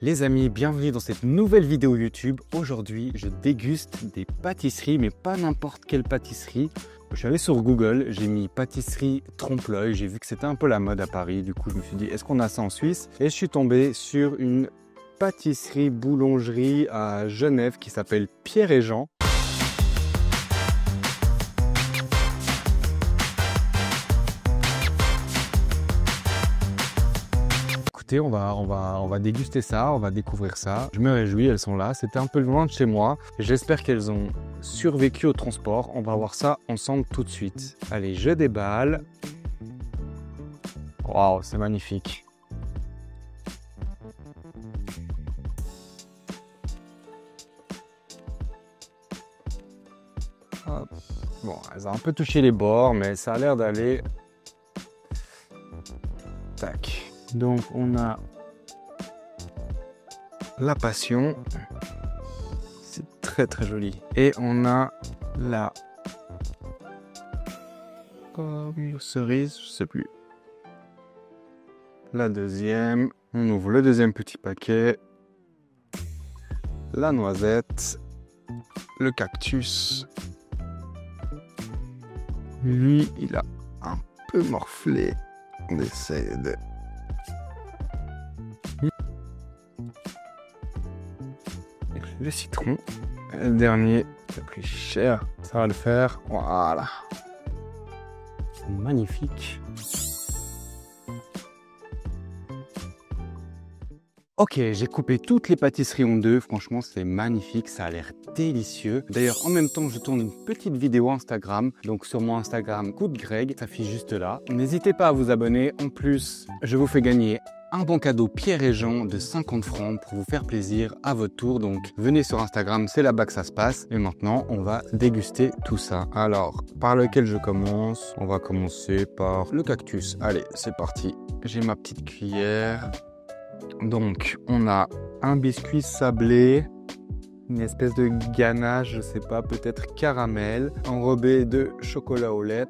Les amis, bienvenue dans cette nouvelle vidéo YouTube. Aujourd'hui, je déguste des pâtisseries, mais pas n'importe quelle pâtisserie. Je suis allé sur Google, j'ai mis pâtisserie trompe-l'œil. J'ai vu que c'était un peu la mode à Paris. Du coup, je me suis dit, est-ce qu'on a ça en Suisse? Et je suis tombé sur une pâtisserie boulangerie à Genève qui s'appelle Pierre et Jean. Écoutez, on va déguster ça, on va découvrir ça. Je me réjouis, elles sont là. C'était un peu loin de chez moi. J'espère qu'elles ont survécu au transport. On va voir ça ensemble tout de suite. Allez, je déballe. Waouh, c'est magnifique. Hop. Bon, elles ont un peu touché les bords, mais ça a l'air d'aller. Tac. Donc on a la passion, c'est très très joli. Et on a la cerise, je sais plus. La deuxième, on ouvre le deuxième petit paquet. La noisette, le cactus. Lui, il a un peu morflé. On essaie de... Le citron, le dernier, c'est plus cher, ça va le faire, voilà. Magnifique. Ok, j'ai coupé toutes les pâtisseries en deux, franchement c'est magnifique, ça a l'air délicieux. D'ailleurs en même temps je tourne une petite vidéo Instagram, donc sur mon Instagram Coup de Greg, ça affiche juste là. N'hésitez pas à vous abonner, en plus je vous fais gagner un bon cadeau Pierre et Jean de 50 francs pour vous faire plaisir à votre tour. Donc venez sur Instagram, c'est là-bas que ça se passe. Et maintenant, on va déguster tout ça. Alors, par lequel je commence? On va commencer par le cactus. Allez, c'est parti. J'ai ma petite cuillère. Donc, on a un biscuit sablé, une espèce de ganache, je sais pas, peut-être caramel, enrobé de chocolat au lait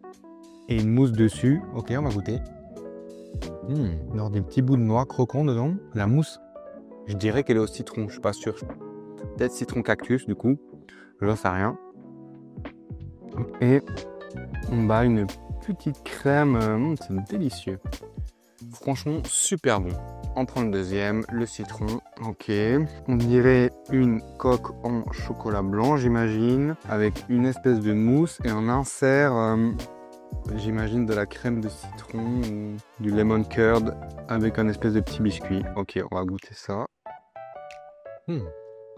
et une mousse dessus. Ok, on va goûter. Alors des petits bouts de noix croquants dedans. La mousse, je dirais qu'elle est au citron, je suis pas sûr. Peut-être citron cactus du coup, j'en sais rien. Et on bat une petite crème, c'est délicieux. Franchement, super bon. On prend le deuxième, le citron, ok. On dirait une coque en chocolat blanc, j'imagine, avec une espèce de mousse et un insert... j'imagine de la crème de citron ou du lemon curd avec un espèce de petit biscuit. Ok, on va goûter ça.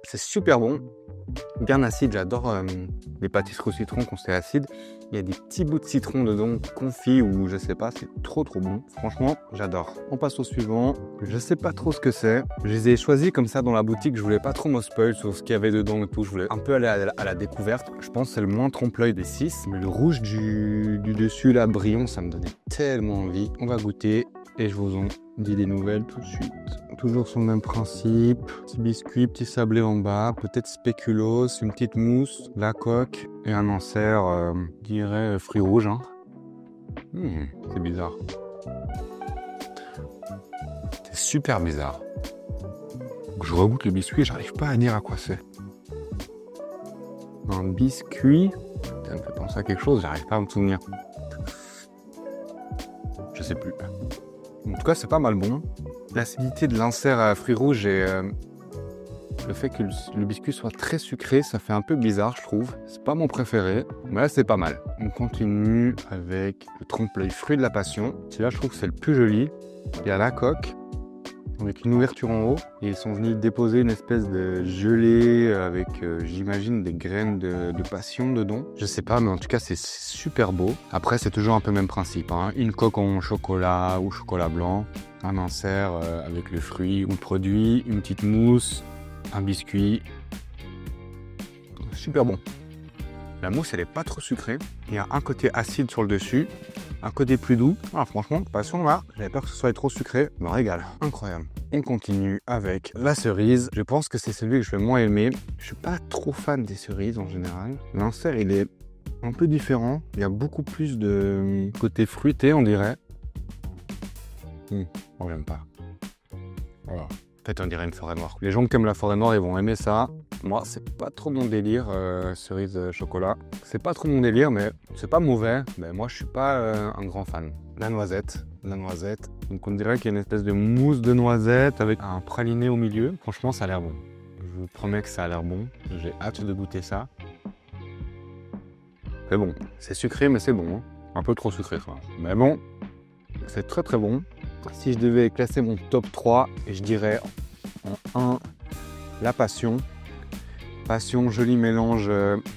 C'est super bon. Bien acide, j'adore les pâtisseries au citron quand c'est acide. Il y a des petits bouts de citron dedans, confit ou je sais pas, c'est trop bon. Franchement, j'adore. On passe au suivant. Je sais pas trop ce que c'est. Je les ai choisis comme ça dans la boutique. Je voulais pas trop me spoil sur ce qu'il y avait dedans et tout. Je voulais un peu aller à la découverte. Je pense que c'est le moins trompe-l'œil des 6. Mais le rouge du dessus, là, brillant, ça me donnait tellement envie. On va goûter et je vous en dis des nouvelles tout de suite. Toujours sur le même principe. Petit biscuit, petit sablé en bas. Peut-être spéculoos, une petite mousse, la coque et un insert, je dirais, fruits rouges. Hein. C'est bizarre. C'est super bizarre. Je regoute le biscuit, j'arrive pas à dire à quoi c'est. Un biscuit, ça me fait penser à quelque chose, j'arrive pas à me souvenir. Je sais plus. En tout cas, c'est pas mal bon. L'acidité de l'insert à fruits rouges et le fait que le biscuit soit très sucré, ça fait un peu bizarre, je trouve. C'est pas mon préféré, mais là, c'est pas mal. On continue avec le trompe-l'œil fruit de la passion. Celui-là, je trouve que c'est le plus joli. Il y a la coque avec une ouverture en haut. Et ils sont venus déposer une espèce de gelée avec, j'imagine, des graines de passion dedans. Je sais pas, mais en tout cas, c'est super beau. Après, c'est toujours un peu le même principe. Hein. Une coque en chocolat ou chocolat blanc. Un insert avec le fruit ou le produit. Une petite mousse. Un biscuit. Super bon. La mousse, elle est pas trop sucrée. Il y a un côté acide sur le dessus. Un côté plus doux. Ah, franchement, passion là, j'avais peur que ce soit trop sucré. Me régale. Incroyable. On continue avec la cerise. Je pense que c'est celui que je vais le moins aimer. Je suis pas trop fan des cerises en général. L'insert, il est un peu différent. Il y a beaucoup plus de côté fruité, on dirait. On n'aime pas. Voilà. En fait, on dirait une forêt noire. Les gens qui aiment la forêt noire, ils vont aimer ça. Moi, c'est pas trop mon délire, cerise chocolat. C'est pas trop mon délire, mais c'est pas mauvais. Mais moi, je suis pas un grand fan. La noisette. Donc, on dirait qu'il y a une espèce de mousse de noisette avec un praliné au milieu. Franchement, ça a l'air bon. Je vous promets que ça a l'air bon. J'ai hâte de goûter ça. C'est bon. C'est sucré, mais c'est bon. Hein. Un peu trop sucré, quoi. Mais bon, c'est très très bon. Si je devais classer mon top 3, je dirais en 1, la passion. Passion, joli mélange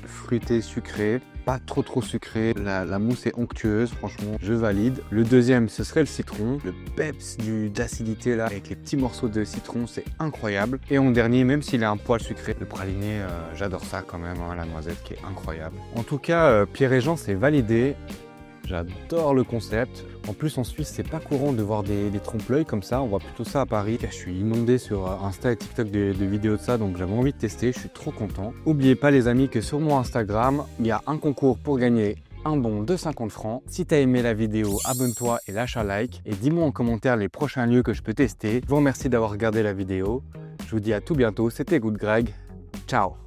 fruité, sucré. Pas trop sucré. La mousse est onctueuse, franchement, je valide. Le deuxième, ce serait le citron. Le peps d'acidité là, avec les petits morceaux de citron, c'est incroyable. Et en dernier, même s'il est un poil sucré, le praliné, j'adore ça quand même, hein, la noisette qui est incroyable. En tout cas, Pierre et Jean, c'est validé. J'adore le concept. En plus, en Suisse, c'est pas courant de voir des trompe-l'œil comme ça. On voit plutôt ça à Paris. Je suis inondé sur Insta et TikTok de vidéos de ça, donc j'avais envie de tester. Je suis trop content. N'oubliez pas, les amis, que sur mon Instagram, il y a un concours pour gagner un bon de 50 francs. Si tu as aimé la vidéo, abonne-toi et lâche un like. Et dis-moi en commentaire les prochains lieux que je peux tester. Je vous remercie d'avoir regardé la vidéo. Je vous dis à tout bientôt. C'était Good Greg. Ciao!